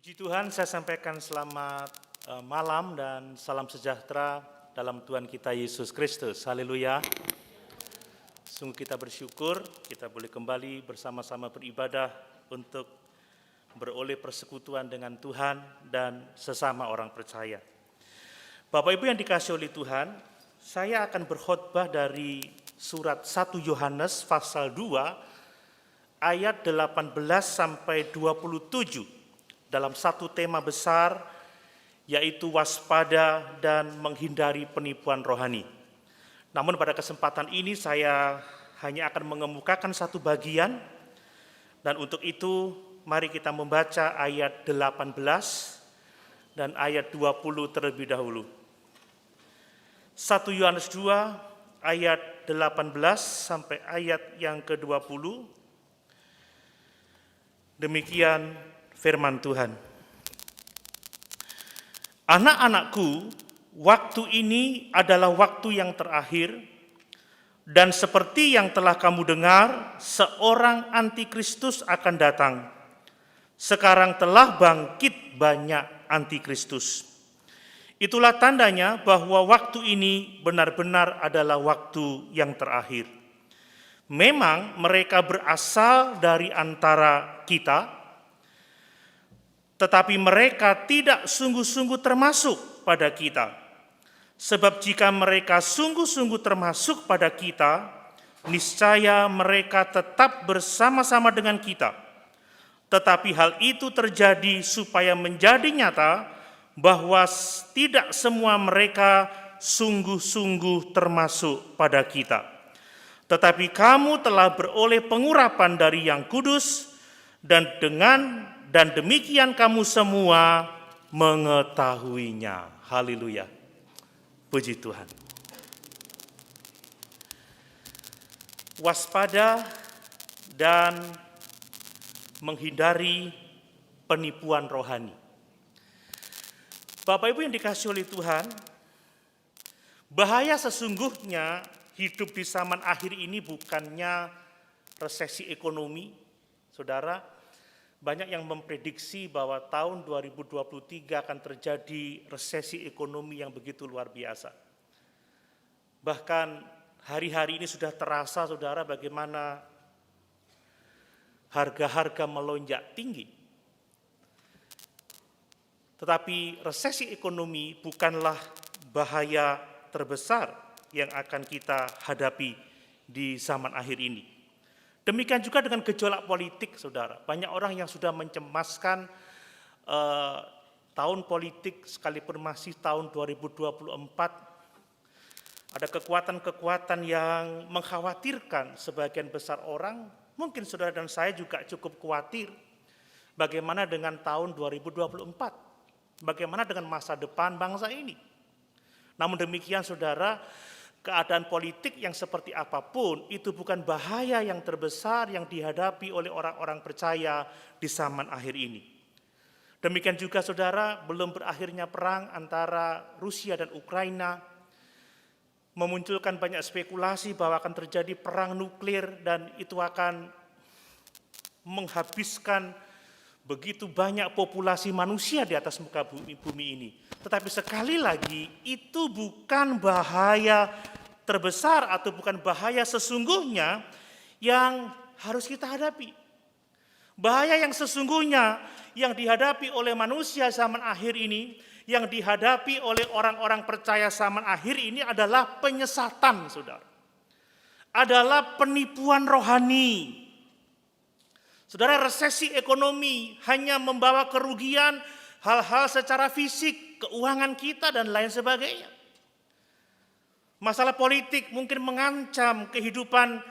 Puji Tuhan, saya sampaikan selamat malam dan salam sejahtera dalam Tuhan kita Yesus Kristus. Haleluya. Sungguh kita bersyukur, kita boleh kembali bersama-sama beribadah untuk beroleh persekutuan dengan Tuhan dan sesama orang percaya. Bapak Ibu yang dikasihi oleh Tuhan, saya akan berkhotbah dari surat 1 Yohanes pasal 2 ayat 18 sampai 27. Dalam satu tema besar, yaitu waspada dan menghindari penipuan rohani. Namun pada kesempatan ini saya hanya akan mengemukakan satu bagian, dan untuk itu mari kita membaca ayat 18 dan ayat 20 terlebih dahulu. 1 Yohanes 2 ayat 18 sampai ayat yang ke-20. Demikian firman Tuhan. Anak-anakku, waktu ini adalah waktu yang terakhir, dan seperti yang telah kamu dengar, seorang antikristus akan datang. Sekarang telah bangkit banyak antikristus. Itulah tandanya bahwa waktu ini benar-benar adalah waktu yang terakhir. Memang mereka berasal dari antara kita, tetapi mereka tidak sungguh-sungguh termasuk pada kita. Sebab jika mereka sungguh-sungguh termasuk pada kita, niscaya mereka tetap bersama-sama dengan kita. Tetapi hal itu terjadi supaya menjadi nyata bahwa tidak semua mereka sungguh-sungguh termasuk pada kita. Tetapi kamu telah beroleh pengurapan dari Yang Kudus, dan demikian kamu semua mengetahuinya. Haleluya. Puji Tuhan. Waspada dan menghindari penipuan rohani. Bapak Ibu yang dikasihi oleh Tuhan, bahaya sesungguhnya hidup di zaman akhir ini bukannya resesi ekonomi. Saudara, banyak yang memprediksi bahwa tahun 2023 akan terjadi resesi ekonomi yang begitu luar biasa. Bahkan hari-hari ini sudah terasa, saudara, bagaimana harga-harga melonjak tinggi. Tetapi resesi ekonomi bukanlah bahaya terbesar yang akan kita hadapi di zaman akhir ini. Demikian juga dengan gejolak politik, saudara. Banyak orang yang sudah mencemaskan tahun politik sekalipun masih tahun 2024. Ada kekuatan-kekuatan yang mengkhawatirkan sebagian besar orang. Mungkin saudara dan saya juga cukup khawatir. Bagaimana dengan tahun 2024? Bagaimana dengan masa depan bangsa ini? Namun demikian, saudara, keadaan politik yang seperti apapun itu bukan bahaya yang terbesar yang dihadapi oleh orang-orang percaya di zaman akhir ini. Demikian juga, saudara, belum berakhirnya perang antara Rusia dan Ukraina memunculkan banyak spekulasi bahwa akan terjadi perang nuklir dan itu akan menghabiskan begitu banyak populasi manusia di atas muka bumi ini. Tetapi sekali lagi, itu bukan bahaya terbesar atau bukan bahaya sesungguhnya yang harus kita hadapi. Bahaya yang sesungguhnya yang dihadapi oleh manusia zaman akhir ini, yang dihadapi oleh orang-orang percaya zaman akhir ini adalah penyesatan, saudara. Adalah penipuan rohani. Saudara, resesi ekonomi hanya membawa kerugian hal-hal secara fisik, keuangan kita, dan lain sebagainya. Masalah politik mungkin mengancam kehidupan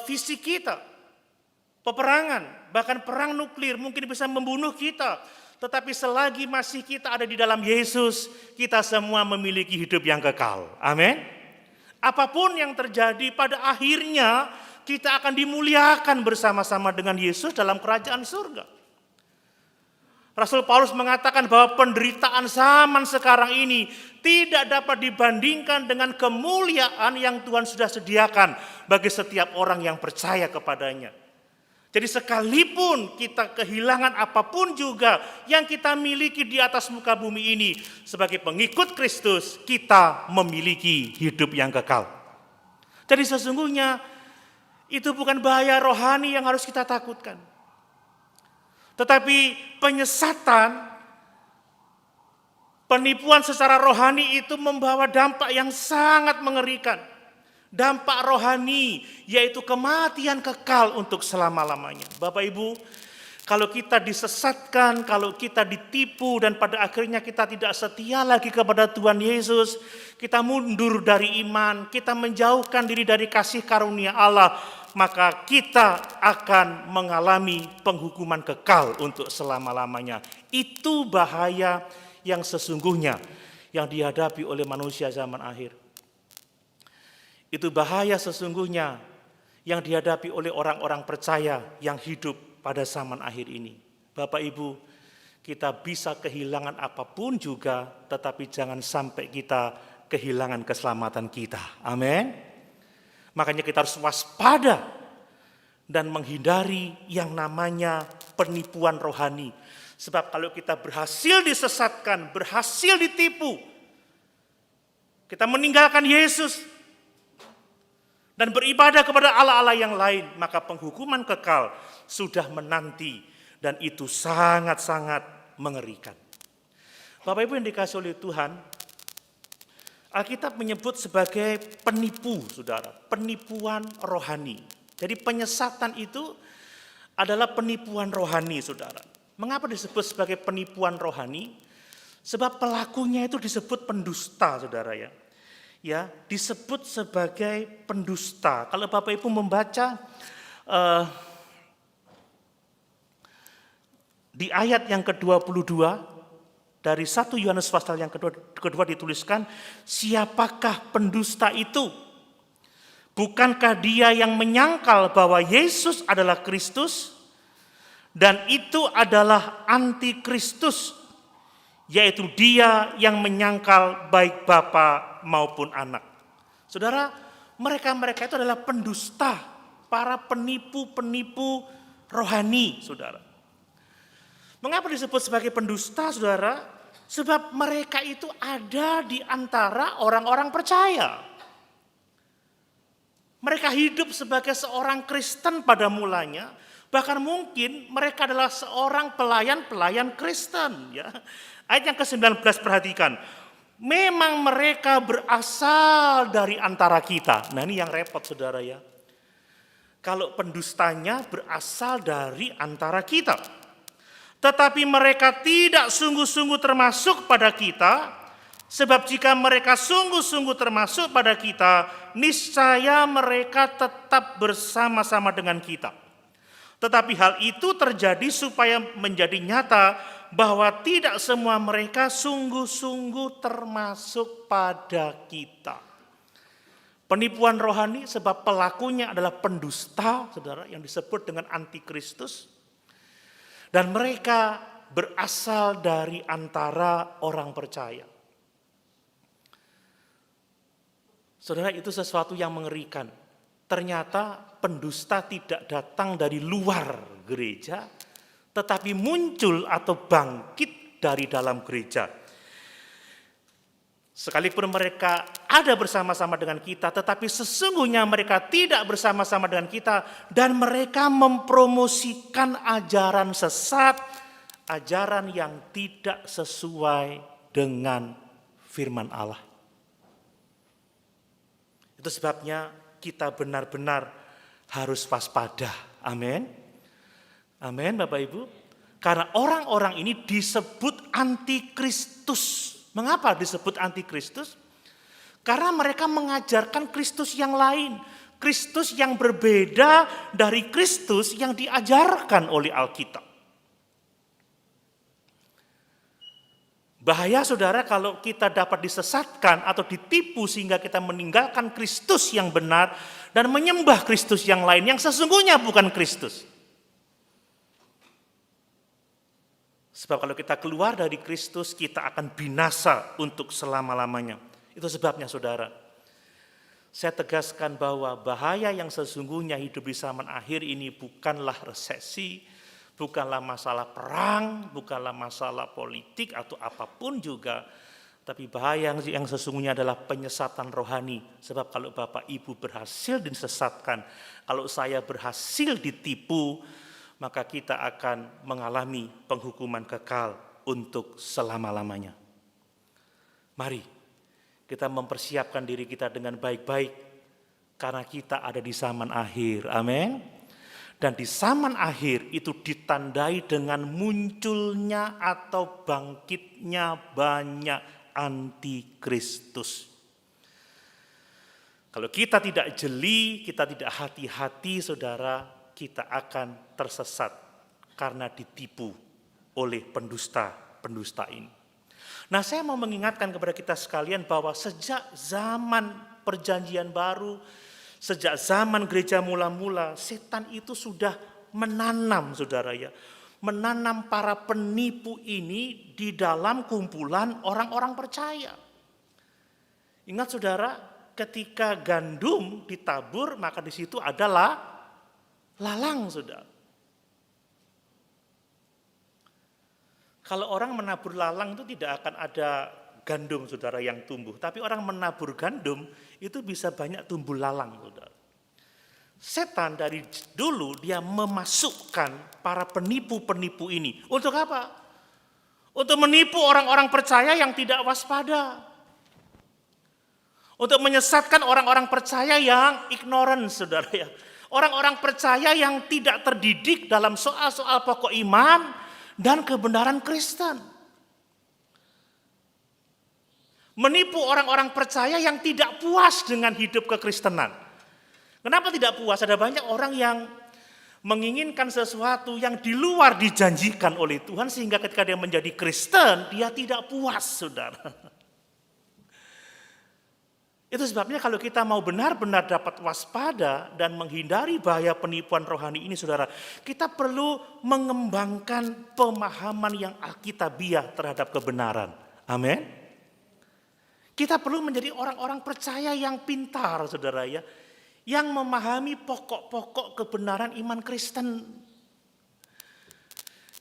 fisik kita. Peperangan, bahkan perang nuklir mungkin bisa membunuh kita. Tetapi selagi masih kita ada di dalam Yesus, kita semua memiliki hidup yang kekal. Amin. Apapun yang terjadi, pada akhirnya kita akan dimuliakan bersama-sama dengan Yesus dalam kerajaan surga. Rasul Paulus mengatakan bahwa penderitaan zaman sekarang ini tidak dapat dibandingkan dengan kemuliaan yang Tuhan sudah sediakan bagi setiap orang yang percaya kepadanya. Jadi sekalipun kita kehilangan apapun juga yang kita miliki di atas muka bumi ini, sebagai pengikut Kristus, kita memiliki hidup yang kekal. Jadi sesungguhnya itu bukan bahaya rohani yang harus kita takutkan. Tetapi penyesatan, penipuan secara rohani itu membawa dampak yang sangat mengerikan. Dampak rohani yaitu kematian kekal untuk selama-lamanya. Bapak Ibu, kalau kita disesatkan, kalau kita ditipu dan pada akhirnya kita tidak setia lagi kepada Tuhan Yesus, kita mundur dari iman, kita menjauhkan diri dari kasih karunia Allah, maka kita akan mengalami penghukuman kekal untuk selama-lamanya. Itu bahaya yang sesungguhnya yang dihadapi oleh manusia zaman akhir. Itu bahaya sesungguhnya yang dihadapi oleh orang-orang percaya yang hidup pada zaman akhir ini. Bapak Ibu, kita bisa kehilangan apapun juga, tetapi jangan sampai kita kehilangan keselamatan kita. Amin. Makanya kita harus waspada dan menghindari yang namanya penipuan rohani. Sebab kalau kita berhasil disesatkan, berhasil ditipu, kita meninggalkan Yesus dan beribadah kepada Allah-Allah yang lain, maka penghukuman kekal sudah menanti dan itu sangat-sangat mengerikan. Bapak Ibu yang dikasihi oleh Tuhan, Alkitab menyebut sebagai penipu, saudara, penipuan rohani. Jadi penyesatan itu adalah penipuan rohani, saudara. Mengapa disebut sebagai penipuan rohani? Sebab pelakunya itu disebut pendusta, saudara ya. Ya, disebut sebagai pendusta. Kalau Bapak Ibu membaca di ayat yang ke-22 dari 1 Yohanes pasal yang kedua dituliskan, siapakah pendusta itu? Bukankah dia yang menyangkal bahwa Yesus adalah Kristus dan itu adalah antikristus, yaitu dia yang menyangkal baik Bapa maupun anak. Saudara, mereka-mereka itu adalah pendusta, para penipu-penipu rohani, saudara. Mengapa disebut sebagai pendusta, saudara? Sebab mereka itu ada di antara orang-orang percaya. Mereka hidup sebagai seorang Kristen pada mulanya, bahkan mungkin mereka adalah seorang pelayan-pelayan Kristen. Ya. Ayat yang ke-19 perhatikan. Memang mereka berasal dari antara kita. Nah ini yang repot saudara ya. Kalau pendustanya berasal dari antara kita. Tetapi mereka tidak sungguh-sungguh termasuk pada kita. Sebab jika mereka sungguh-sungguh termasuk pada kita, niscaya mereka tetap bersama-sama dengan kita. Tetapi hal itu terjadi supaya menjadi nyata bahwa tidak semua mereka sungguh-sungguh termasuk pada kita. Penipuan rohani sebab pelakunya adalah pendusta, saudara, yang disebut dengan antikristus. Dan mereka berasal dari antara orang percaya. Saudara, itu sesuatu yang mengerikan. Ternyata pendusta tidak datang dari luar gereja, tetapi muncul atau bangkit dari dalam gereja. Sekalipun mereka ada bersama-sama dengan kita, tetapi sesungguhnya mereka tidak bersama-sama dengan kita dan mereka mempromosikan ajaran sesat, ajaran yang tidak sesuai dengan firman Allah. Itu sebabnya kita benar-benar harus waspada. Amin. Amin Bapak Ibu. Karena orang-orang ini disebut antikristus. Mengapa disebut antikristus? Karena mereka mengajarkan Kristus yang lain. Kristus yang berbeda dari Kristus yang diajarkan oleh Alkitab. Bahaya saudara kalau kita dapat disesatkan atau ditipu sehingga kita meninggalkan Kristus yang benar dan menyembah Kristus yang lain yang sesungguhnya bukan Kristus. Sebab kalau kita keluar dari Kristus kita akan binasa untuk selama-lamanya. Itu sebabnya saudara. Saya tegaskan bahwa bahaya yang sesungguhnya hidup di zaman akhir ini bukanlah resesi, bukanlah masalah perang, bukanlah masalah politik atau apapun juga. Tapi bahaya yang sesungguhnya adalah penyesatan rohani. Sebab kalau Bapak Ibu berhasil disesatkan, kalau saya berhasil ditipu, maka kita akan mengalami penghukuman kekal untuk selama-lamanya. Mari kita mempersiapkan diri kita dengan baik-baik, karena kita ada di zaman akhir. Amin. Dan di zaman akhir itu ditandai dengan munculnya atau bangkitnya banyak antikristus. Kalau kita tidak jeli, kita tidak hati-hati, saudara, kita akan tersesat karena ditipu oleh pendusta-pendusta ini. Nah, saya mau mengingatkan kepada kita sekalian bahwa sejak zaman perjanjian baru, sejak zaman gereja mula-mula, setan itu sudah menanam, saudara ya, menanam para penipu ini di dalam kumpulan orang-orang percaya. Ingat saudara, ketika gandum ditabur, maka di situ adalah lalang, saudara. Kalau orang menabur lalang itu tidak akan ada gandum, saudara, yang tumbuh. Tapi orang menabur gandum itu bisa banyak tumbuh lalang, saudara. Setan dari dulu dia memasukkan para penipu-penipu ini. Untuk apa? Untuk menipu orang-orang percaya yang tidak waspada. Untuk menyesatkan orang-orang percaya yang ignorant, saudara ya. Orang-orang percaya yang tidak terdidik dalam soal-soal pokok iman dan kebenaran Kristen. Menipu orang-orang percaya yang tidak puas dengan hidup kekristenan. Kenapa tidak puas? Ada banyak orang yang menginginkan sesuatu yang di luar dijanjikan oleh Tuhan, sehingga ketika dia menjadi Kristen, dia tidak puas, saudara. Itu sebabnya kalau kita mau benar-benar dapat waspada dan menghindari bahaya penipuan rohani ini, saudara, kita perlu mengembangkan pemahaman yang alkitabiah terhadap kebenaran. Amin. Kita perlu menjadi orang-orang percaya yang pintar, saudara ya, yang memahami pokok-pokok kebenaran iman Kristen.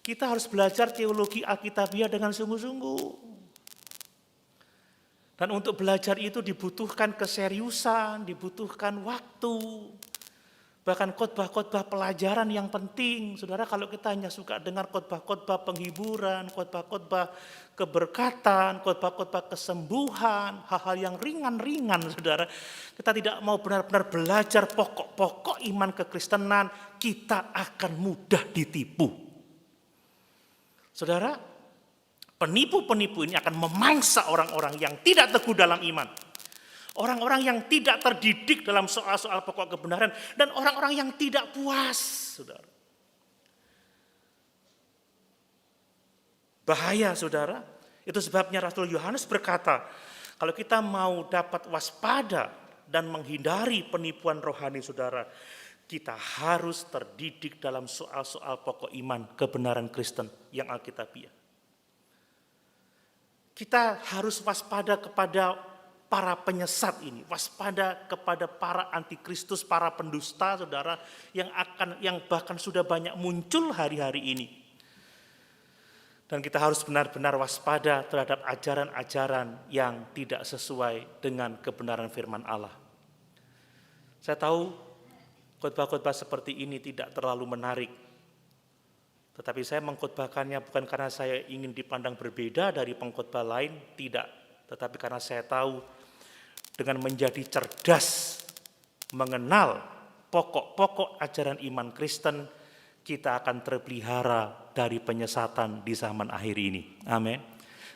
Kita harus belajar teologi alkitabiah dengan sungguh-sungguh. Dan untuk belajar itu dibutuhkan keseriusan, dibutuhkan waktu. Bahkan khotbah-khotbah pelajaran yang penting. Saudara, kalau kita hanya suka dengar khotbah-khotbah penghiburan, khotbah-khotbah keberkatan, khotbah-khotbah kesembuhan, hal-hal yang ringan-ringan, saudara, kita tidak mau benar-benar belajar pokok-pokok iman kekristenan, kita akan mudah ditipu. Saudara, penipu-penipu ini akan memangsa orang-orang yang tidak teguh dalam iman. Orang-orang yang tidak terdidik dalam soal-soal pokok kebenaran. Dan orang-orang yang tidak puas, saudara. Bahaya, saudara. Itu sebabnya Rasul Yohanes berkata, kalau kita mau dapat waspada dan menghindari penipuan rohani, saudara, kita harus terdidik dalam soal-soal pokok iman kebenaran Kristen yang alkitabiah. Kita harus waspada kepada para penyesat ini, waspada kepada para antikristus, para pendusta, saudara, yang bahkan sudah banyak muncul hari-hari ini. Dan kita harus benar-benar waspada terhadap ajaran-ajaran yang tidak sesuai dengan kebenaran firman Allah. Saya tahu khotbah-khotbah seperti ini tidak terlalu menarik. Tetapi saya mengkhotbahkannya bukan karena saya ingin dipandang berbeda dari pengkhotbah lain, tidak. Tetapi karena saya tahu dengan menjadi cerdas, mengenal pokok-pokok ajaran iman Kristen, kita akan terpelihara dari penyesatan di zaman akhir ini. Amin.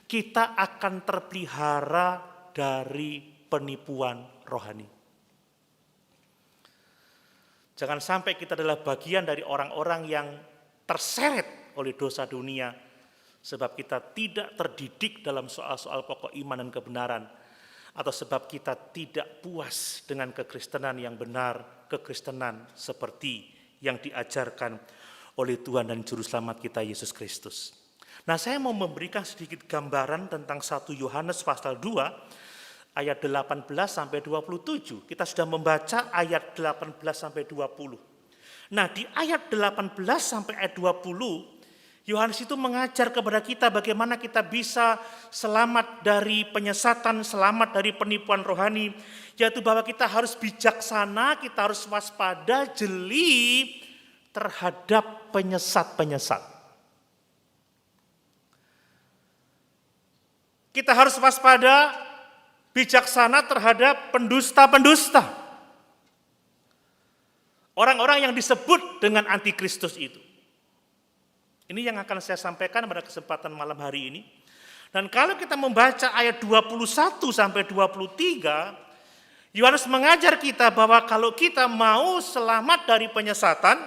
Kita akan terpelihara dari penipuan rohani. Jangan sampai kita adalah bagian dari orang-orang yang terseret oleh dosa dunia, sebab kita tidak terdidik dalam soal-soal pokok iman dan kebenaran, atau sebab kita tidak puas dengan kekristenan yang benar, kekristenan seperti yang diajarkan oleh Tuhan dan Juru Selamat kita Yesus Kristus. Nah, saya mau memberikan sedikit gambaran tentang 1 Yohanes pasal 2 ayat 18 sampai 27. Kita sudah membaca ayat 18 sampai 20. Nah, di ayat 18 sampai ayat 20, Yohanes itu mengajar kepada kita bagaimana kita bisa selamat dari penyesatan, selamat dari penipuan rohani, yaitu bahwa kita harus bijaksana, kita harus waspada, jeli terhadap penyesat-penyesat. Kita harus waspada, bijaksana terhadap pendusta-pendusta. Orang-orang yang disebut dengan antikristus itu. Ini yang akan saya sampaikan pada kesempatan malam hari ini. Dan kalau kita membaca ayat 21 sampai 23, Yohanes mengajar kita bahwa kalau kita mau selamat dari penyesatan,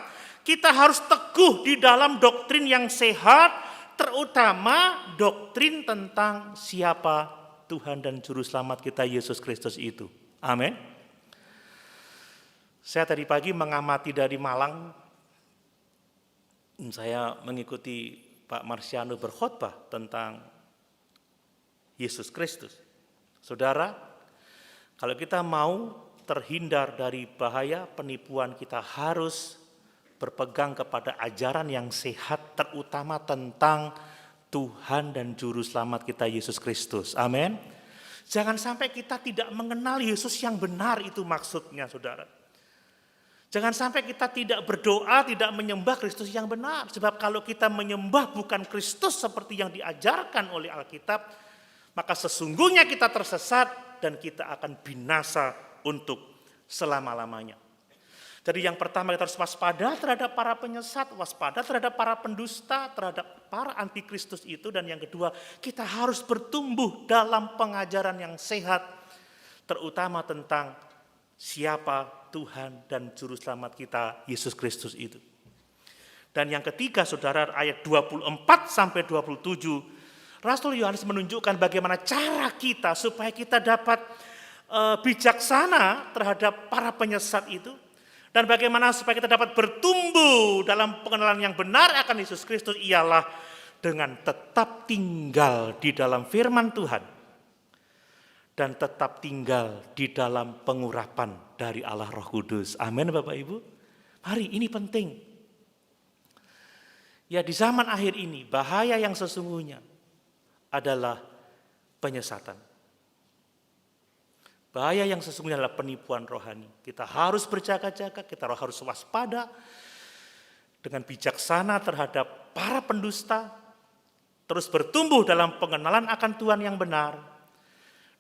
kita harus teguh di dalam doktrin yang sehat, terutama doktrin tentang siapa Tuhan dan Juru Selamat kita Yesus Kristus itu. Amin. Saya tadi pagi mengamati dari Malang. Saya mengikuti Pak Marsiano berkhotbah tentang Yesus Kristus. Saudara, kalau kita mau terhindar dari bahaya penipuan, kita harus berpegang kepada ajaran yang sehat, terutama tentang Tuhan dan Juru Selamat kita Yesus Kristus. Amin. Jangan sampai kita tidak mengenal Yesus yang benar, itu maksudnya, saudara. Jangan sampai kita tidak berdoa, tidak menyembah Kristus yang benar. Sebab kalau kita menyembah bukan Kristus seperti yang diajarkan oleh Alkitab, maka sesungguhnya kita tersesat dan kita akan binasa untuk selama-lamanya. Jadi yang pertama kita harus waspada terhadap para penyesat, waspada terhadap para pendusta, terhadap para antikristus itu. Dan yang kedua, kita harus bertumbuh dalam pengajaran yang sehat, terutama tentang siapa Tuhan dan Juru Selamat kita Yesus Kristus itu. Dan yang ketiga, saudara, ayat 24 sampai 27, Rasul Yohanes menunjukkan bagaimana cara kita supaya kita dapat bijaksana terhadap para penyesat itu, dan bagaimana supaya kita dapat bertumbuh dalam pengenalan yang benar akan Yesus Kristus, ialah dengan tetap tinggal di dalam firman Tuhan dan tetap tinggal di dalam pengurapan dari Allah Roh Kudus. Amin, Bapak Ibu. Mari, ini penting. Ya, di zaman akhir ini bahaya yang sesungguhnya adalah penyesatan. Bahaya yang sesungguhnya adalah penipuan rohani. Kita harus berjaga-jaga, kita harus waspada dengan bijaksana terhadap para pendusta, terus bertumbuh dalam pengenalan akan Tuhan yang benar,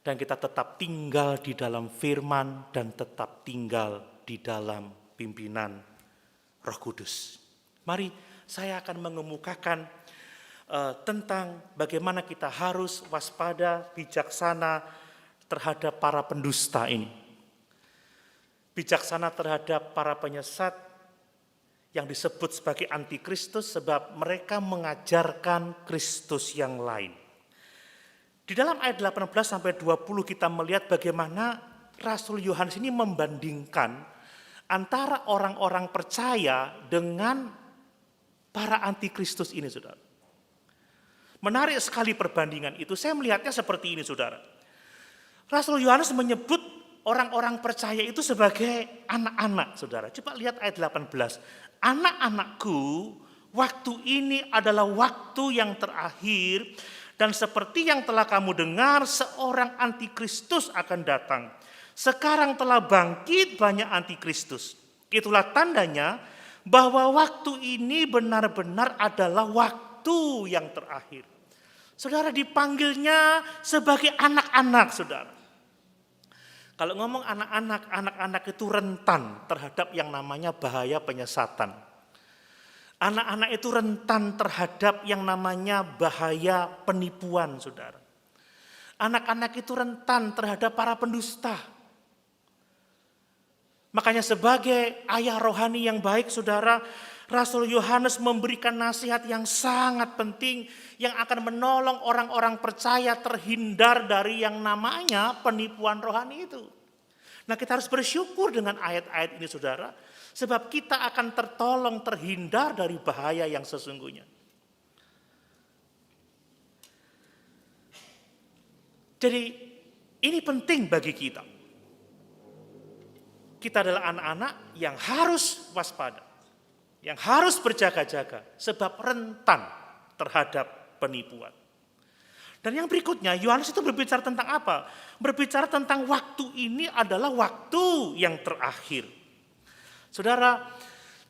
dan kita tetap tinggal di dalam firman dan tetap tinggal di dalam pimpinan Roh Kudus. Mari saya akan mengemukakan tentang bagaimana kita harus waspada, bijaksana terhadap para pendusta ini. Bijaksana terhadap para penyesat yang disebut sebagai antikristus sebab mereka mengajarkan Kristus yang lain. Di dalam ayat 18 sampai 20 kita melihat bagaimana Rasul Yohanes ini membandingkan antara orang-orang percaya dengan para antikristus ini, saudara. Menarik sekali perbandingan itu. Saya melihatnya seperti ini, saudara. Rasul Yohanes menyebut orang-orang percaya itu sebagai anak-anak, saudara. Coba lihat ayat 18. Anak-anakku, waktu ini adalah waktu yang terakhir. Dan seperti yang telah kamu dengar, seorang antikristus akan datang. Sekarang telah bangkit banyak antikristus. Itulah tandanya bahwa waktu ini benar-benar adalah waktu yang terakhir. Saudara, dipanggilnya sebagai anak-anak, saudara. Kalau ngomong anak-anak, anak-anak itu rentan terhadap yang namanya bahaya penyesatan. Anak-anak itu rentan terhadap yang namanya bahaya penipuan, saudara. Anak-anak itu rentan terhadap para pendusta. Makanya sebagai ayah rohani yang baik, saudara, Rasul Yohanes memberikan nasihat yang sangat penting yang akan menolong orang-orang percaya terhindar dari yang namanya penipuan rohani itu. Nah, kita harus bersyukur dengan ayat-ayat ini, saudara. Sebab kita akan tertolong terhindar dari bahaya yang sesungguhnya. Jadi Ini penting bagi kita. Kita adalah anak-anak yang harus waspada, yang harus berjaga-jaga, sebab rentan terhadap penipuan. Dan yang berikutnya, Yohanes itu berbicara tentang apa? Berbicara tentang waktu ini adalah waktu yang terakhir. Saudara,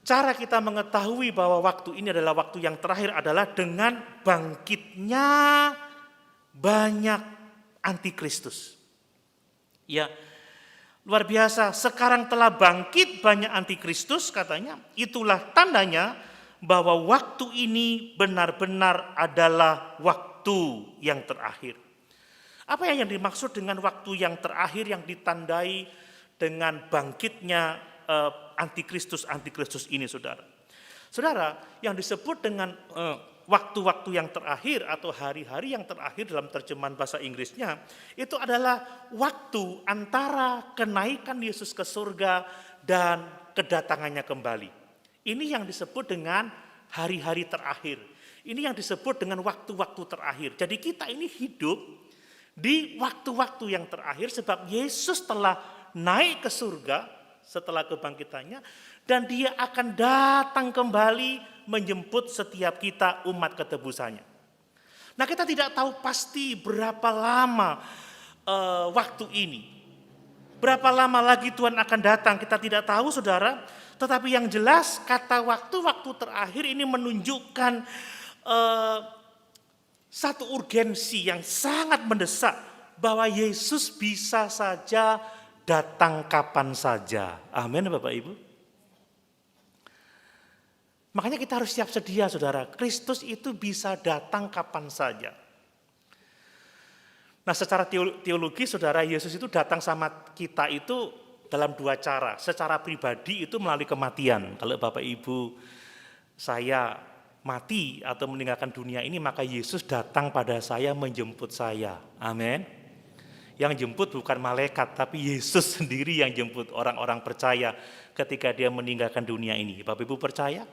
cara kita mengetahui bahwa waktu ini adalah waktu yang terakhir adalah dengan bangkitnya banyak antikristus. Ya, luar biasa, sekarang telah bangkit banyak antikristus katanya. Itulah tandanya bahwa waktu ini benar-benar adalah waktu yang terakhir. Apa yang dimaksud dengan waktu yang terakhir yang ditandai dengan bangkitnya antikristus ini, saudara? Saudara, yang disebut dengan waktu-waktu yang terakhir atau hari-hari yang terakhir dalam terjemahan bahasa Inggrisnya, itu adalah waktu antara kenaikan Yesus ke surga dan kedatangannya kembali. Ini yang disebut dengan hari-hari terakhir. Ini yang disebut dengan waktu-waktu terakhir. Jadi kita ini hidup di waktu-waktu yang terakhir sebab Yesus telah naik ke surga setelah kebangkitannya dan dia akan datang kembali menjemput setiap kita umat ketebusannya. Nah, kita tidak tahu pasti berapa lama waktu ini. Berapa lama lagi Tuhan akan datang, kita tidak tahu, saudara. Tetapi yang jelas kata waktu-waktu terakhir ini menunjukkan satu urgensi yang sangat mendesak bahwa Yesus bisa saja datang kapan saja. Amin, Bapak Ibu. Makanya kita harus siap sedia, saudara. Kristus itu bisa datang kapan saja. Nah, secara teologi, saudara, Yesus itu datang sama kita itu dalam dua cara. Secara pribadi itu melalui kematian. Kalau Bapak Ibu saya mati atau meninggalkan dunia ini, maka Yesus datang pada saya menjemput saya. Amin. Yang jemput bukan malaikat, tapi Yesus sendiri yang jemput orang-orang percaya ketika dia meninggalkan dunia ini. Bapak Ibu percaya?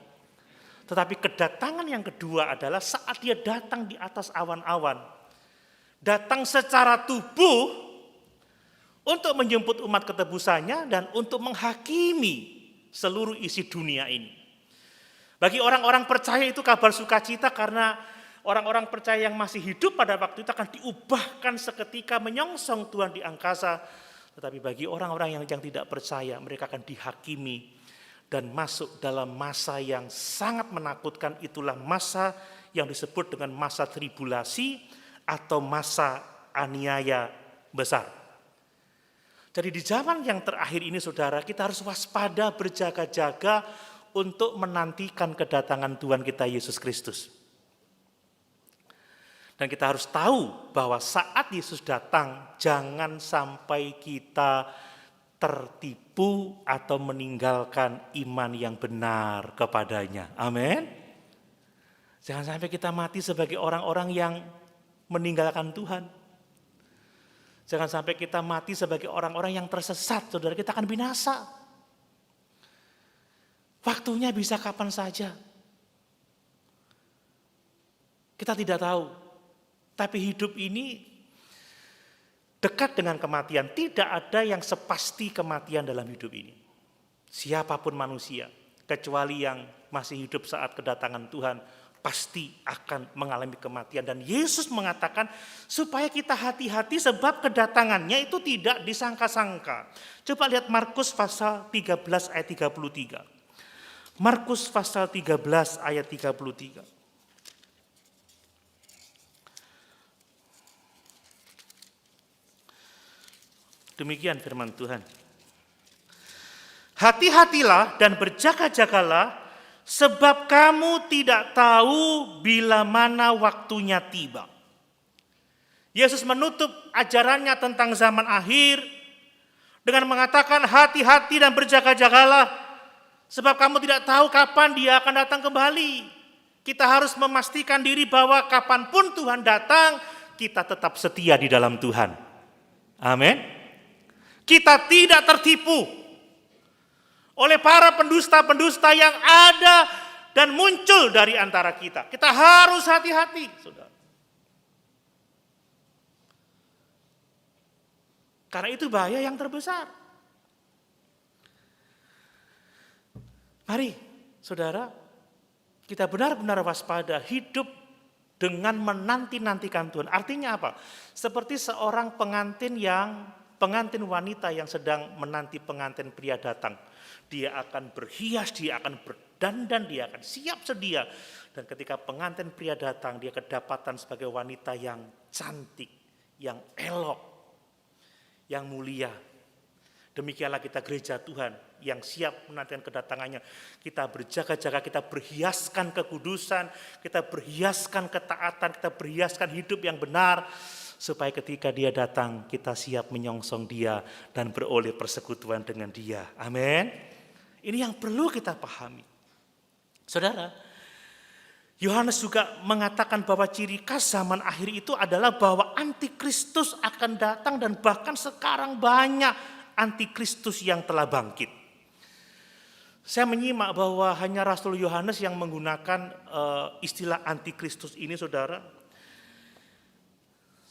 Tetapi kedatangan yang kedua adalah saat dia datang di atas awan-awan. Datang secara tubuh untuk menjemput umat ketebusannya dan untuk menghakimi seluruh isi dunia ini. Bagi orang-orang percaya itu kabar sukacita karena orang-orang percaya yang masih hidup pada waktu itu akan diubahkan seketika menyongsong Tuhan di angkasa. Tetapi bagi orang-orang yang tidak percaya, mereka akan dihakimi dan masuk dalam masa yang sangat menakutkan. Itulah masa yang disebut dengan masa tribulasi atau masa aniaya besar. Jadi di zaman yang terakhir ini, saudara, kita harus waspada, berjaga-jaga untuk menantikan kedatangan Tuhan kita Yesus Kristus. Dan kita harus tahu bahwa saat Yesus datang, jangan sampai kita tertipu atau meninggalkan iman yang benar kepadanya. Amin. Jangan sampai kita mati sebagai orang-orang yang meninggalkan Tuhan. Jangan sampai kita mati sebagai orang-orang yang tersesat, saudara, kita akan binasa. Waktunya bisa kapan saja. Kita tidak tahu. Tapi hidup ini dekat dengan kematian. Tidak ada yang sepasti kematian dalam hidup ini. Siapapun manusia, kecuali yang masih hidup saat kedatangan Tuhan, pasti akan mengalami kematian. Dan Yesus mengatakan supaya kita hati-hati sebab kedatangannya itu tidak disangka-sangka. Coba lihat Markus pasal 13 ayat 33. Markus pasal 13 ayat 33. Demikian firman Tuhan. Hati-hatilah dan berjaga-jagalah, sebab kamu tidak tahu bila mana waktunya tiba. Yesus menutup ajarannya tentang zaman akhir dengan mengatakan hati-hati dan berjaga-jagalah, sebab kamu tidak tahu kapan dia akan datang kembali. Kita harus memastikan diri bahwa kapanpun Tuhan datang, kita tetap setia di dalam Tuhan. Amin. Kita tidak tertipu oleh para pendusta-pendusta yang ada dan muncul dari antara kita. Kita harus hati-hati, saudara. Karena itu bahaya yang terbesar. Mari, saudara, kita benar-benar waspada, hidup dengan menanti-nantikan Tuhan. Artinya apa? Seperti seorang pengantin wanita yang sedang menanti pengantin pria datang. Dia akan berhias, dia akan berdandan, dia akan siap sedia. Dan ketika pengantin pria datang, dia kedapatan sebagai wanita yang cantik, yang elok, yang mulia. Demikianlah kita gereja Tuhan yang siap menantikan kedatangannya. Kita berjaga-jaga, kita berhiaskan kekudusan, kita berhiaskan ketaatan, kita berhiaskan hidup yang benar. Supaya ketika dia datang, kita siap menyongsong dia dan beroleh persekutuan dengan dia. Amin. Ini yang perlu kita pahami. Saudara, Yohanes juga mengatakan bahwa ciri khas zaman akhir itu adalah bahwa antikristus akan datang dan bahkan sekarang banyak antikristus yang telah bangkit. Saya menyimak bahwa hanya Rasul Yohanes yang menggunakan istilah antikristus ini, saudara.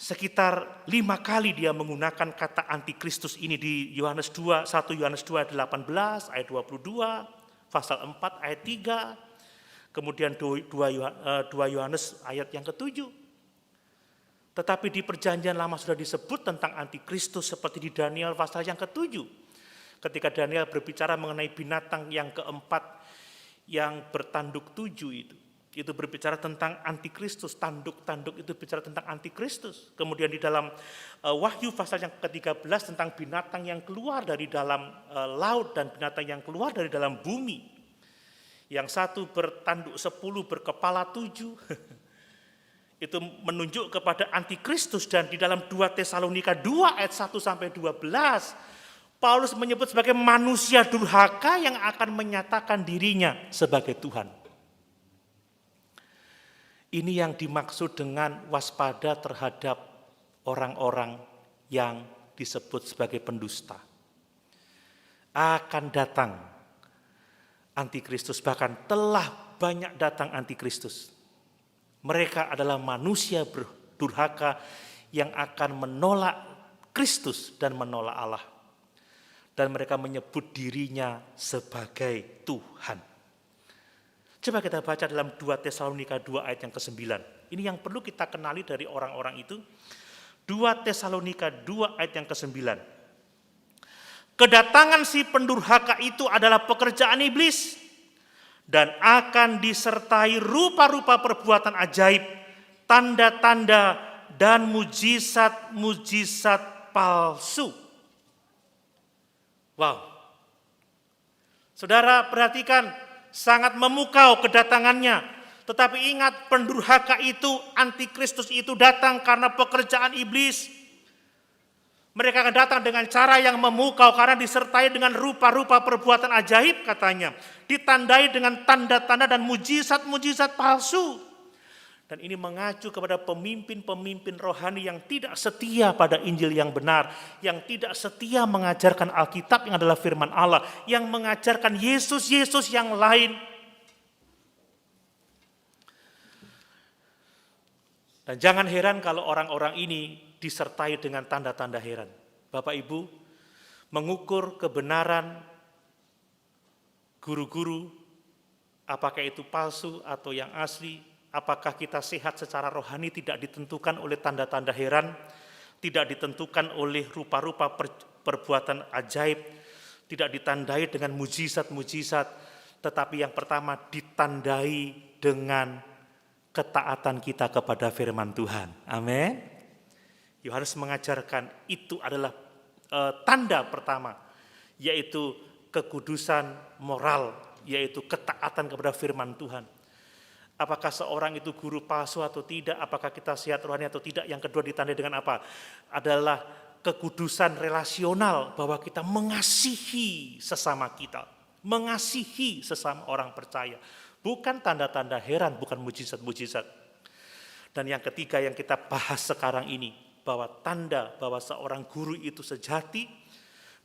Sekitar 5 kali dia menggunakan kata antikristus ini di Yohanes 2, 1 Yohanes 2 ayat 18, ayat 22, pasal 4 ayat 3, kemudian 2 Yohanes ayat yang ke-7. Tetapi di perjanjian lama sudah disebut tentang antikristus seperti di Daniel pasal yang ke-7. Ketika Daniel berbicara mengenai binatang yang keempat yang bertanduk 7 itu berbicara tentang antikristus, tanduk-tanduk itu bicara tentang antikristus. Kemudian di dalam Wahyu pasal yang ke-13 tentang binatang yang keluar dari dalam laut dan binatang yang keluar dari dalam bumi. Yang satu bertanduk 10, berkepala 7. Itu menunjuk kepada antikristus. Dan di dalam 2 Tesalonika 2 ayat 1 sampai 12, Paulus menyebut sebagai manusia durhaka yang akan menyatakan dirinya sebagai Tuhan. Ini yang dimaksud dengan waspada terhadap orang-orang yang disebut sebagai pendusta. Akan datang antikristus, bahkan telah banyak datang antikristus. Mereka adalah manusia durhaka yang akan menolak Kristus dan menolak Allah. Dan mereka menyebut dirinya sebagai Tuhan. Coba kita baca dalam 2 Tesalonika 2 ayat yang ke-9. Ini yang perlu kita kenali dari orang-orang itu. 2 Tesalonika 2 ayat yang ke-9. Kedatangan si pendurhaka itu adalah pekerjaan iblis dan akan disertai rupa-rupa perbuatan ajaib, tanda-tanda dan mujizat-mujizat palsu. Wow. Saudara perhatikan, sangat memukau kedatangannya. Tetapi ingat, pendurhaka itu, antikristus itu datang karena pekerjaan iblis. Mereka akan datang dengan cara yang memukau karena disertai dengan rupa-rupa perbuatan ajaib katanya. Ditandai dengan tanda-tanda dan mujizat-mujizat palsu. Dan ini mengacu kepada pemimpin-pemimpin rohani yang tidak setia pada Injil yang benar. Yang tidak setia mengajarkan Alkitab yang adalah firman Allah. Yang mengajarkan Yesus-Yesus yang lain. Dan jangan heran kalau orang-orang ini disertai dengan tanda-tanda heran. Bapak Ibu, mengukur kebenaran guru-guru, apakah itu palsu atau yang asli, apakah kita sehat secara rohani tidak ditentukan oleh tanda-tanda heran, tidak ditentukan oleh rupa-rupa perbuatan ajaib, tidak ditandai dengan mujizat-mujizat, tetapi yang pertama ditandai dengan ketaatan kita kepada firman Tuhan. Amin. Yohanes mengajarkan itu adalah tanda pertama, yaitu kekudusan moral, yaitu ketaatan kepada firman Tuhan. Apakah seorang itu guru palsu atau tidak, apakah kita sehat rohani atau tidak. Yang kedua ditandai dengan apa? Adalah kekudusan relasional, bahwa kita mengasihi sesama kita, mengasihi sesama orang percaya. Bukan tanda-tanda heran, bukan mujizat-mujizat. Dan yang ketiga yang kita bahas sekarang ini, bahwa tanda bahwa seorang guru itu sejati,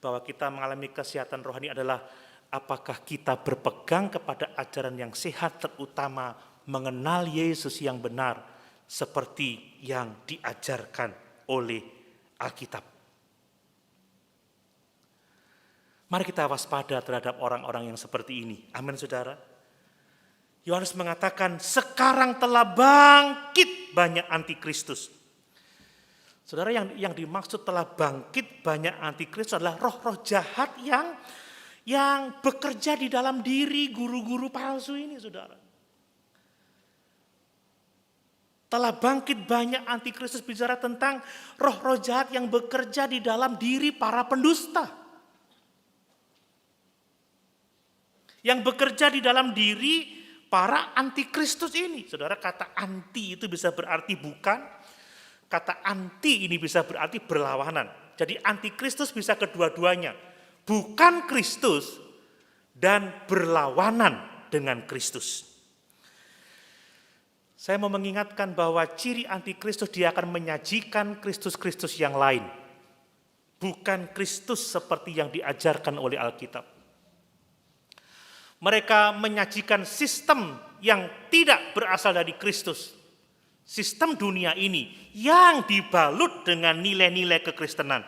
bahwa kita mengalami kesehatan rohani adalah apakah kita berpegang kepada ajaran yang sehat, terutama mengenal Yesus yang benar seperti yang diajarkan oleh Alkitab. Mari kita waspada terhadap orang-orang yang seperti ini. Amin, saudara. Yohanes mengatakan, sekarang telah bangkit banyak antikristus. Saudara, yang dimaksud telah bangkit banyak antikristus adalah roh-roh jahat yang bekerja di dalam diri guru-guru palsu ini, saudara. Telah bangkit banyak antikristus bicara tentang roh-roh jahat yang bekerja di dalam diri para pendusta. Yang bekerja di dalam diri para antikristus ini. Saudara, kata anti itu bisa berarti bukan. Kata anti ini bisa berarti berlawanan. Jadi antikristus bisa kedua-duanya. Bukan Kristus dan berlawanan dengan Kristus. Saya mau mengingatkan bahwa ciri antikristus dia akan menyajikan Kristus-Kristus yang lain. Bukan Kristus seperti yang diajarkan oleh Alkitab. Mereka menyajikan sistem yang tidak berasal dari Kristus. Sistem dunia ini yang dibalut dengan nilai-nilai kekristenan.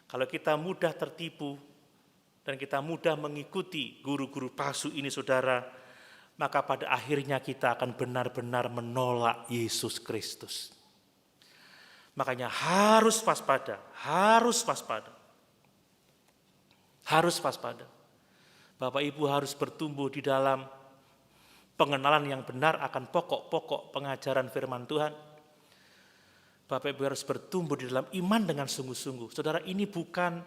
Kalau kita mudah tertipu dan kita mudah mengikuti guru-guru palsu ini, saudara, maka pada akhirnya kita akan benar-benar menolak Yesus Kristus. Makanya harus waspada, harus waspada. Harus waspada. Bapak Ibu harus bertumbuh di dalam pengenalan yang benar akan pokok-pokok pengajaran firman Tuhan. Bapak Ibu harus bertumbuh di dalam iman dengan sungguh-sungguh. Saudara, ini bukan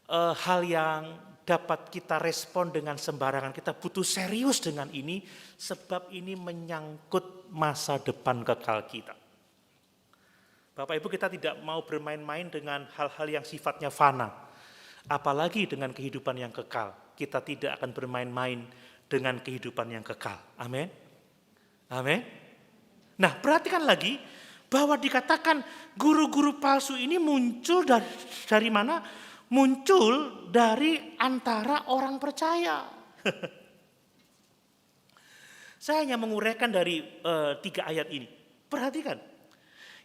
hal yang dapat kita respon dengan sembarangan. Kita butuh serius dengan ini, sebab ini menyangkut masa depan kekal kita. Bapak Ibu, kita tidak mau bermain-main dengan hal-hal yang sifatnya fana. Apalagi dengan kehidupan yang kekal. Kita tidak akan bermain-main dengan kehidupan yang kekal. Amin. Amin. Nah, perhatikan lagi bahwa dikatakan guru-guru palsu ini muncul dari mana? Muncul dari antara orang percaya. Saya hanya menguraikan dari 3 ayat ini. Perhatikan.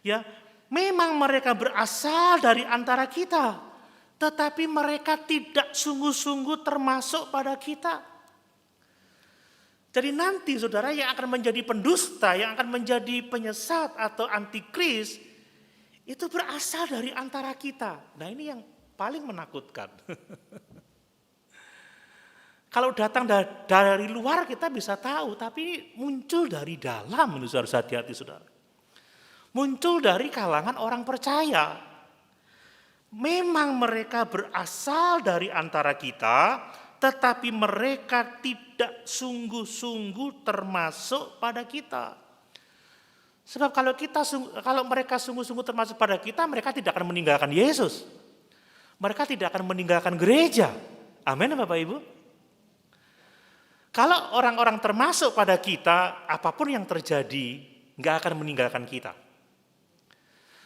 Ya, memang mereka berasal dari antara kita. Tetapi mereka tidak sungguh-sungguh termasuk pada kita. Jadi nanti saudara yang akan menjadi pendusta, yang akan menjadi penyesat atau antikris, itu berasal dari antara kita. Nah, ini yang paling menakutkan. Kalau datang dari luar kita bisa tahu, tapi muncul dari dalam, itu harus hati-hati saudara. Muncul dari kalangan orang percaya. Memang mereka berasal dari antara kita, tetapi mereka tidak sungguh-sungguh termasuk pada kita. Sebab kalau mereka sungguh-sungguh termasuk pada kita, mereka tidak akan meninggalkan Yesus. Mereka tidak akan meninggalkan gereja. Amin, Bapak Ibu. Kalau orang-orang termasuk pada kita, apapun yang terjadi, nggak akan meninggalkan kita.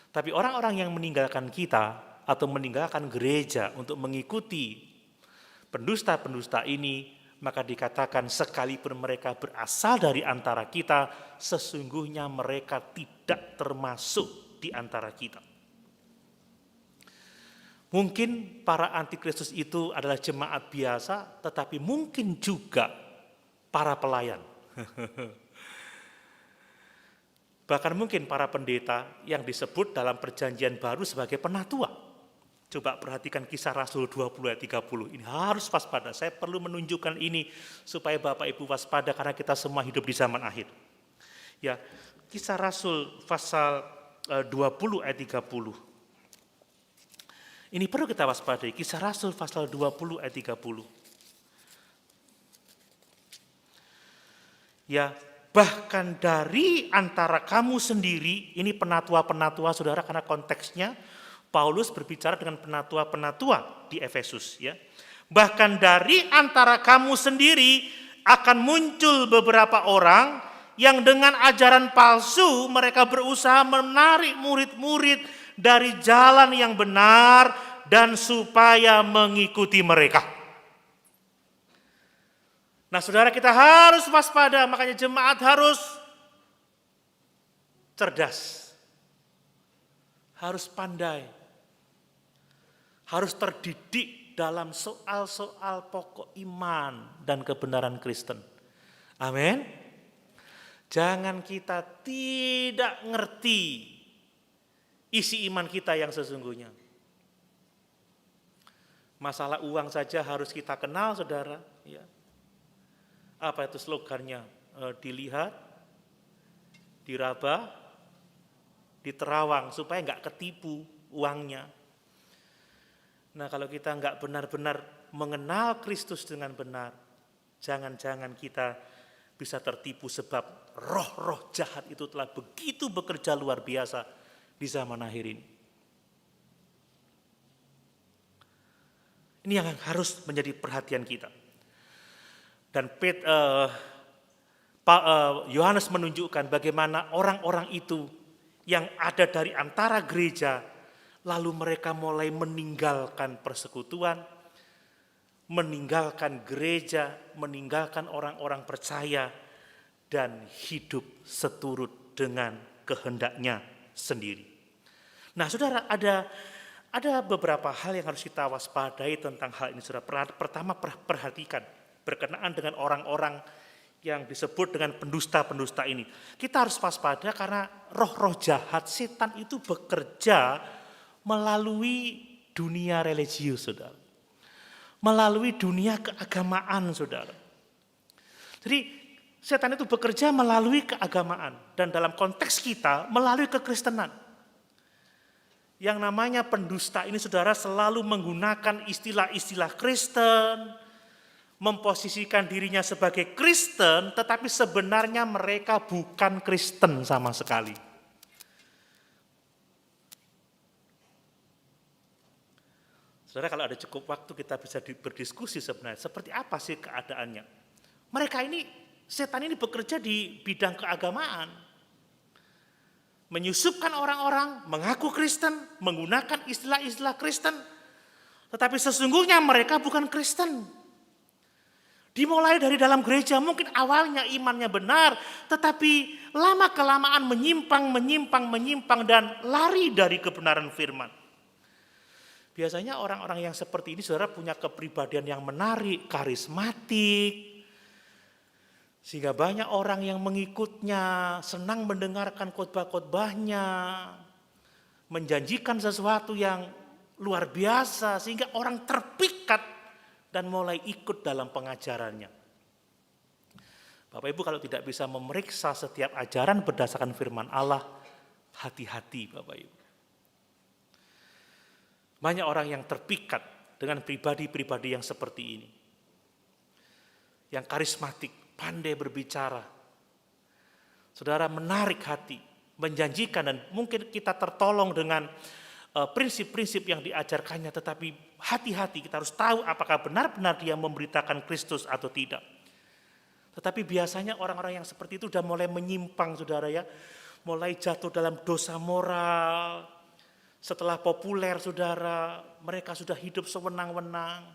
Tapi orang-orang yang meninggalkan kita, atau meninggalkan gereja untuk mengikuti pendusta-pendusta ini, maka dikatakan sekalipun mereka berasal dari antara kita, sesungguhnya mereka tidak termasuk di antara kita. Mungkin para antikristus itu adalah jemaat biasa, tetapi mungkin juga para pelayan. Bahkan mungkin para pendeta yang disebut dalam perjanjian baru sebagai penatua. Coba perhatikan Kisah Rasul 20 ayat 30. Ini harus waspada. Saya perlu menunjukkan ini supaya Bapak Ibu waspada karena kita semua hidup di zaman akhir. Ya, Kisah Rasul pasal 20 ayat 30. Ini perlu kita waspadai. Kisah Rasul pasal 20 ayat 30. Ya, bahkan dari antara kamu sendiri, ini penatua-penatua saudara karena konteksnya Paulus berbicara dengan penatua-penatua di Efesus, ya. Bahkan dari antara kamu sendiri akan muncul beberapa orang yang dengan ajaran palsu mereka berusaha menarik murid-murid dari jalan yang benar dan supaya mengikuti mereka. Nah, saudara, kita harus waspada, makanya jemaat harus cerdas, harus pandai, harus terdidik dalam soal-soal pokok iman dan kebenaran Kristen. Amin. Jangan kita tidak ngerti isi iman kita yang sesungguhnya. Masalah uang saja harus kita kenal, saudara. Ya. Apa itu slogannya? Dilihat, diraba, diterawang supaya nggak ketipu uangnya. Nah, kalau kita nggak benar-benar mengenal Kristus dengan benar, jangan-jangan kita bisa tertipu sebab roh-roh jahat itu telah begitu bekerja luar biasa di zaman akhir ini. Ini yang harus menjadi perhatian kita. Dan Yohanes menunjukkan bagaimana orang-orang itu yang ada dari antara gereja, lalu mereka mulai meninggalkan persekutuan, meninggalkan gereja, meninggalkan orang-orang percaya, dan hidup seturut dengan kehendaknya sendiri. Nah, saudara, ada beberapa hal yang harus kita waspadai tentang hal ini, saudara. Pertama, perhatikan berkenaan dengan orang-orang yang disebut dengan pendusta-pendusta ini. Kita harus waspada karena roh-roh jahat, setan itu bekerja melalui dunia religius, saudara. Melalui dunia keagamaan, saudara. Jadi setan itu bekerja melalui keagamaan dan dalam konteks kita melalui kekristenan. Yang namanya pendusta ini, saudara, selalu menggunakan istilah-istilah Kristen, memposisikan dirinya sebagai Kristen, tetapi sebenarnya mereka bukan Kristen sama sekali. Saudara, kalau ada cukup waktu kita bisa berdiskusi sebenarnya seperti apa sih keadaannya. Mereka ini, setan ini bekerja di bidang keagamaan. Menyusupkan orang-orang, mengaku Kristen, menggunakan istilah-istilah Kristen. Tetapi sesungguhnya mereka bukan Kristen. Dimulai dari dalam gereja, mungkin awalnya imannya benar, tetapi lama-kelamaan menyimpang dan lari dari kebenaran firman. Biasanya orang-orang yang seperti ini, saudara, punya kepribadian yang menarik, karismatik, sehingga banyak orang yang mengikutnya, senang mendengarkan khotbah-khotbahnya, menjanjikan sesuatu yang luar biasa, sehingga orang terpikat dan mulai ikut dalam pengajarannya. Bapak Ibu, kalau tidak bisa memeriksa setiap ajaran berdasarkan firman Allah, hati-hati Bapak Ibu. Banyak orang yang terpikat dengan pribadi-pribadi yang seperti ini. Yang karismatik, pandai berbicara. Saudara, menarik hati, menjanjikan, dan mungkin kita tertolong dengan prinsip-prinsip yang diajarkannya, tetapi hati-hati, kita harus tahu apakah benar-benar dia memberitakan Kristus atau tidak. Tetapi biasanya orang-orang yang seperti itu sudah mulai menyimpang, saudara ya, mulai jatuh dalam dosa moral. Setelah populer, saudara, mereka sudah hidup sewenang-wenang.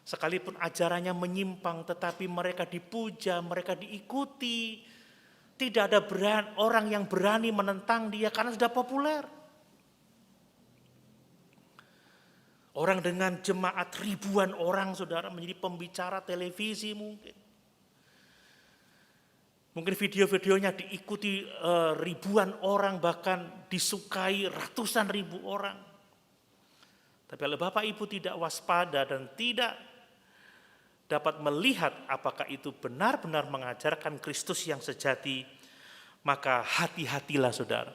Sekalipun ajarannya menyimpang, tetapi mereka dipuja, mereka diikuti. Tidak ada orang yang berani menentang dia karena sudah populer. Orang dengan jemaat ribuan orang, saudara, menjadi pembicara televisi mungkin. Mungkin video-videonya diikuti ribuan orang, bahkan disukai ratusan ribu orang. Tapi kalau Bapak Ibu tidak waspada dan tidak dapat melihat apakah itu benar-benar mengajarkan Kristus yang sejati, maka hati-hatilah, saudara.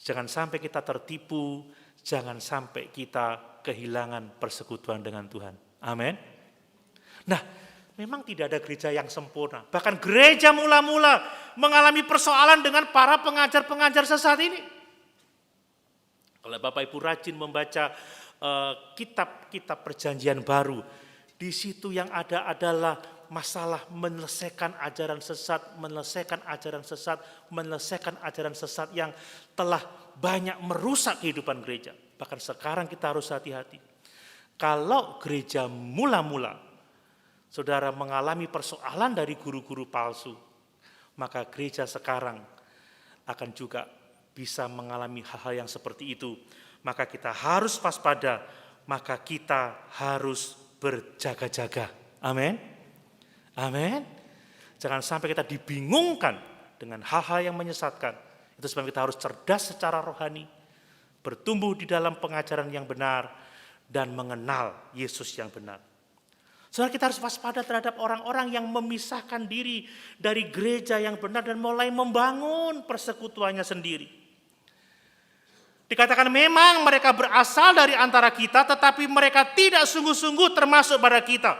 Jangan sampai kita tertipu, jangan sampai kita kehilangan persekutuan dengan Tuhan. Amin. Nah, memang tidak ada gereja yang sempurna. Bahkan gereja mula-mula mengalami persoalan dengan para pengajar-pengajar sesat ini. Kalau Bapak Ibu rajin membaca kitab-kitab perjanjian baru, di situ yang ada adalah masalah menyelesaikan ajaran sesat yang telah banyak merusak kehidupan gereja. Bahkan sekarang kita harus hati-hati. Kalau gereja mula-mula, saudara, mengalami persoalan dari guru-guru palsu, maka gereja sekarang akan juga bisa mengalami hal-hal yang seperti itu. Maka kita harus waspada maka kita harus berjaga-jaga. Amin. Amin. Jangan sampai kita dibingungkan dengan hal-hal yang menyesatkan. Itu sebab kita harus cerdas secara rohani, bertumbuh di dalam pengajaran yang benar, dan mengenal Yesus yang benar. Saudara, kita harus waspada terhadap orang-orang yang memisahkan diri dari gereja yang benar dan mulai membangun persekutuannya sendiri. Dikatakan memang mereka berasal dari antara kita, tetapi mereka tidak sungguh-sungguh termasuk pada kita.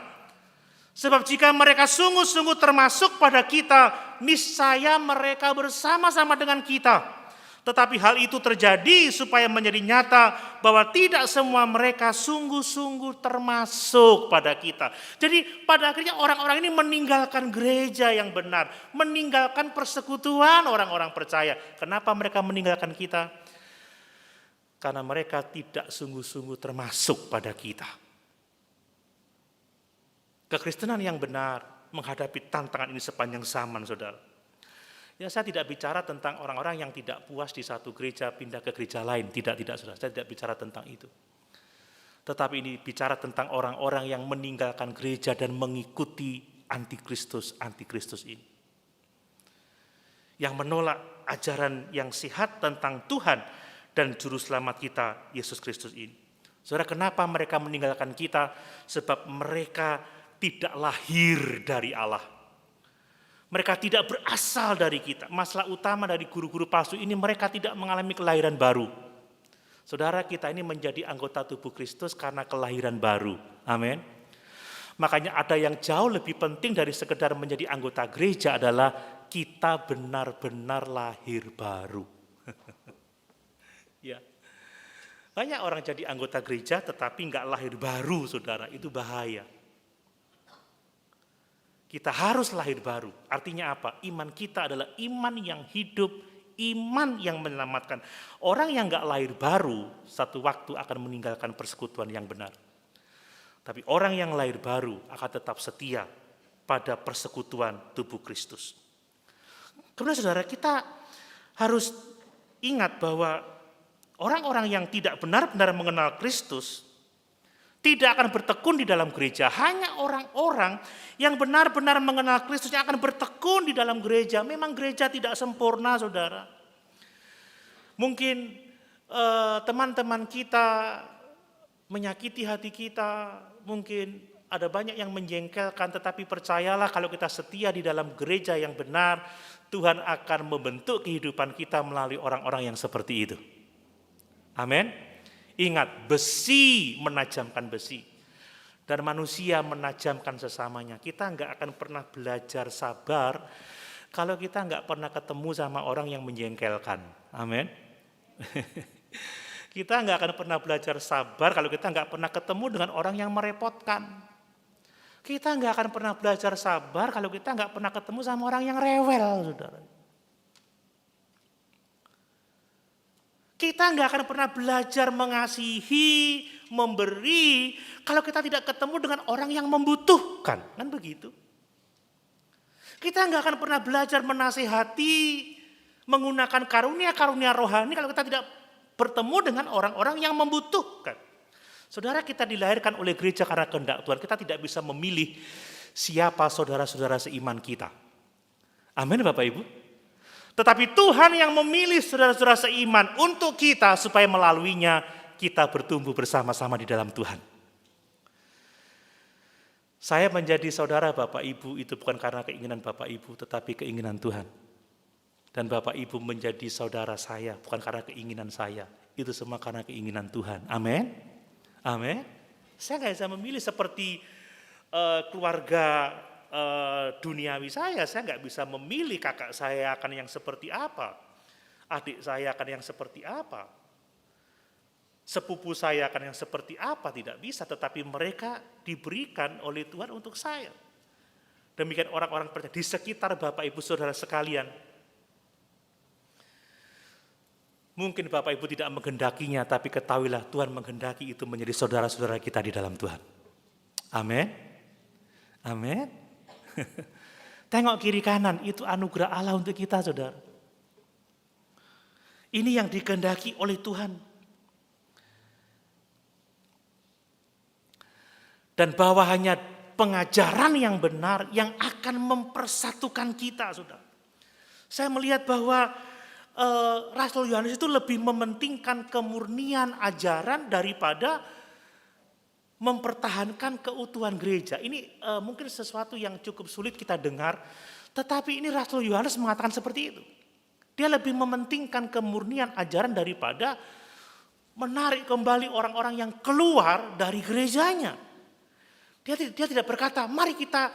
Sebab jika mereka sungguh-sungguh termasuk pada kita, niscaya mereka bersama-sama dengan kita. Tetapi hal itu terjadi supaya menjadi nyata bahwa tidak semua mereka sungguh-sungguh termasuk pada kita. Jadi pada akhirnya orang-orang ini meninggalkan gereja yang benar, meninggalkan persekutuan orang-orang percaya. Kenapa mereka meninggalkan kita? Karena mereka tidak sungguh-sungguh termasuk pada kita. Kekristenan yang benar menghadapi tantangan ini sepanjang zaman, saudara. Ya, saya tidak bicara tentang orang-orang yang tidak puas di satu gereja pindah ke gereja lain. Tidak, saudara. Saya tidak bicara tentang itu. Tetapi ini bicara tentang orang-orang yang meninggalkan gereja dan mengikuti antikristus ini. Yang menolak ajaran yang sehat tentang Tuhan dan juru selamat kita, Yesus Kristus ini. Saudara, kenapa mereka meninggalkan kita? Sebab mereka tidak lahir dari Allah. Mereka tidak berasal dari kita. Masalah utama dari guru-guru palsu ini, mereka tidak mengalami kelahiran baru. Saudara, kita ini menjadi anggota tubuh Kristus karena kelahiran baru. Amin. Makanya ada yang jauh lebih penting dari sekedar menjadi anggota gereja adalah kita benar-benar lahir baru. Ya. Banyak orang jadi anggota gereja tetapi enggak lahir baru, saudara. Itu bahaya. Kita harus lahir baru. Artinya apa? Iman kita adalah iman yang hidup, iman yang menyelamatkan. Orang yang enggak lahir baru, satu waktu akan meninggalkan persekutuan yang benar. Tapi orang yang lahir baru akan tetap setia pada persekutuan tubuh Kristus. Kemudian saudara, kita harus ingat bahwa orang-orang yang tidak benar-benar mengenal Kristus tidak akan bertekun di dalam gereja. Hanya orang-orang yang benar-benar mengenal Kristus yang akan bertekun di dalam gereja. Memang gereja tidak sempurna, saudara. Mungkin teman-teman kita menyakiti hati kita. Mungkin ada banyak yang menjengkelkan. Tetapi percayalah, kalau kita setia di dalam gereja yang benar, Tuhan akan membentuk kehidupan kita melalui orang-orang yang seperti itu. Amin. Ingat, besi menajamkan besi. Dan manusia menajamkan sesamanya. Kita enggak akan pernah belajar sabar kalau kita enggak pernah ketemu sama orang yang menjengkelkan. Amin. Kita enggak akan pernah belajar sabar kalau kita enggak pernah ketemu dengan orang yang merepotkan. Kita enggak akan pernah belajar sabar kalau kita enggak pernah ketemu sama orang yang rewel, saudara. Kita enggak akan pernah belajar mengasihi, memberi, kalau kita tidak ketemu dengan orang yang membutuhkan. Kan begitu. Kita enggak akan pernah belajar menasihati, menggunakan karunia-karunia rohani kalau kita tidak bertemu dengan orang-orang yang membutuhkan. Saudara, kita dilahirkan oleh gereja karena kehendak Tuhan. Kita tidak bisa memilih siapa saudara-saudara seiman kita. Amin, Bapak Ibu. Tetapi Tuhan yang memilih saudara-saudara seiman untuk kita supaya melaluinya kita bertumbuh bersama-sama di dalam Tuhan. Saya menjadi saudara Bapak Ibu itu bukan karena keinginan Bapak Ibu, tetapi keinginan Tuhan. Dan Bapak Ibu menjadi saudara saya bukan karena keinginan saya, itu semua karena keinginan Tuhan. Amin. Amin. Saya nggak bisa memilih seperti keluarga duniawi saya nggak bisa memilih kakak saya akan yang seperti apa, adik saya akan yang seperti apa, sepupu saya akan yang seperti apa, tidak bisa. Tetapi mereka diberikan oleh Tuhan untuk saya. Demikian orang-orang percaya di sekitar Bapak Ibu saudara sekalian. Mungkin Bapak Ibu tidak menghendakinya, tapi ketahuilah Tuhan menghendaki itu menjadi saudara-saudara kita di dalam Tuhan. Amin. Amin. Tengok kiri kanan, itu anugerah Allah untuk kita, saudara. Ini yang dikehendaki oleh Tuhan. Dan bahwa hanya pengajaran yang benar yang akan mempersatukan kita, saudara. Saya melihat bahwa Rasul Yohanes itu lebih mementingkan kemurnian ajaran daripada mempertahankan keutuhan gereja. Ini mungkin sesuatu yang cukup sulit kita dengar, tetapi ini Rasul Yohanes mengatakan seperti itu. Dia lebih mementingkan kemurnian ajaran daripada menarik kembali orang-orang yang keluar dari gerejanya. Dia tidak berkata, mari kita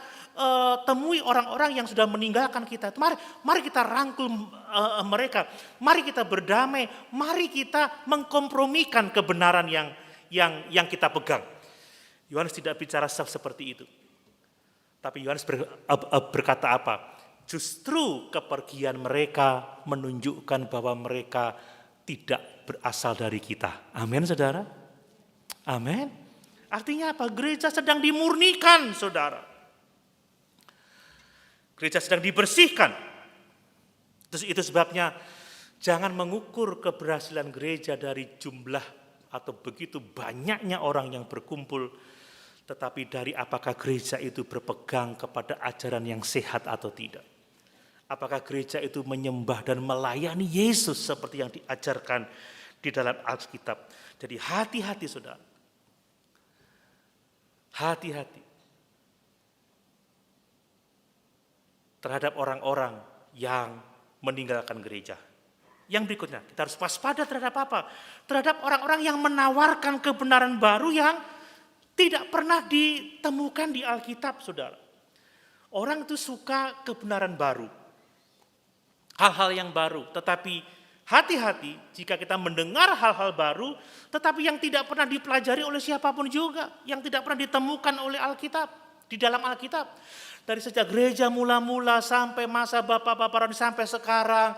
temui orang-orang yang sudah meninggalkan kita. Mari kita rangkul mereka. Mari kita berdamai. Mari kita mengkompromikan kebenaran yang kita pegang. Yohanes tidak bicara seperti itu. Tapi Yohanes berkata apa? Justru kepergian mereka menunjukkan bahwa mereka tidak berasal dari kita. Amin, saudara? Amin. Artinya apa? Gereja sedang dimurnikan, saudara. Gereja sedang dibersihkan. Terus itu sebabnya jangan mengukur keberhasilan gereja dari jumlah atau begitu banyaknya orang yang berkumpul, tetapi dari apakah gereja itu berpegang kepada ajaran yang sehat atau tidak. Apakah gereja itu menyembah dan melayani Yesus seperti yang diajarkan di dalam Alkitab. Jadi hati-hati, saudara. Hati-hati terhadap orang-orang yang meninggalkan gereja. Yang berikutnya, kita harus waspada terhadap apa? Terhadap orang-orang yang menawarkan kebenaran baru yang tidak pernah ditemukan di Alkitab, saudara. Orang itu suka kebenaran baru, hal-hal yang baru, tetapi hati-hati jika kita mendengar hal-hal baru, tetapi yang tidak pernah dipelajari oleh siapapun juga, yang tidak pernah ditemukan oleh Alkitab, di dalam Alkitab. Dari sejak gereja mula-mula sampai masa bapak-bapak rohani sampai sekarang,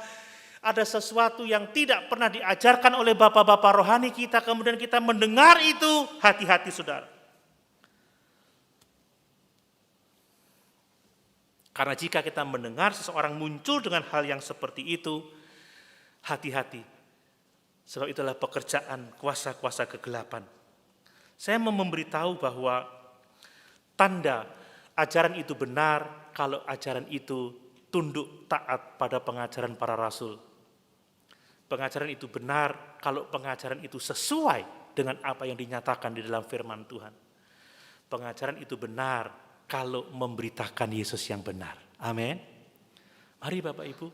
ada sesuatu yang tidak pernah diajarkan oleh bapak-bapak rohani kita, kemudian kita mendengar itu, hati-hati, saudara. Karena jika kita mendengar seseorang muncul dengan hal yang seperti itu, hati-hati, sebab itulah pekerjaan kuasa-kuasa kegelapan. Saya mau memberitahu bahwa tanda ajaran itu benar kalau ajaran itu tunduk taat pada pengajaran para rasul. Pengajaran itu benar kalau pengajaran itu sesuai dengan apa yang dinyatakan di dalam firman Tuhan. Pengajaran itu benar kalau memberitakan Yesus yang benar. Amin. Mari Bapak Ibu.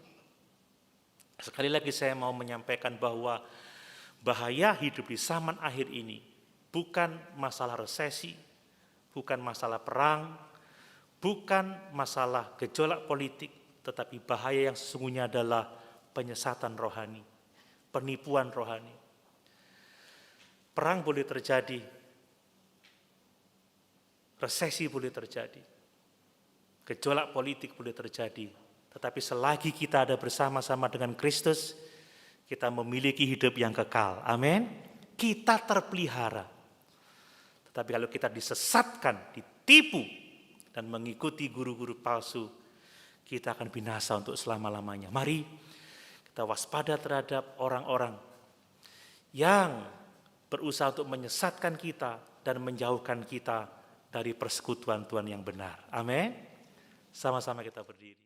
Sekali lagi saya mau menyampaikan bahwa bahaya hidup di zaman akhir ini bukan masalah resesi, bukan masalah perang, bukan masalah gejolak politik, tetapi bahaya yang sesungguhnya adalah penyesatan rohani, penipuan rohani. Perang boleh terjadi, resesi boleh terjadi, gejolak politik boleh terjadi, tetapi selagi kita ada bersama-sama dengan Kristus, kita memiliki hidup yang kekal. Amin. Kita terpelihara. Tetapi kalau kita disesatkan, ditipu, dan mengikuti guru-guru palsu, kita akan binasa untuk selama-lamanya. Mari kita waspada terhadap orang-orang yang berusaha untuk menyesatkan kita dan menjauhkan kita dari persekutuan Tuhan yang benar. Amin. Sama-sama kita berdiri.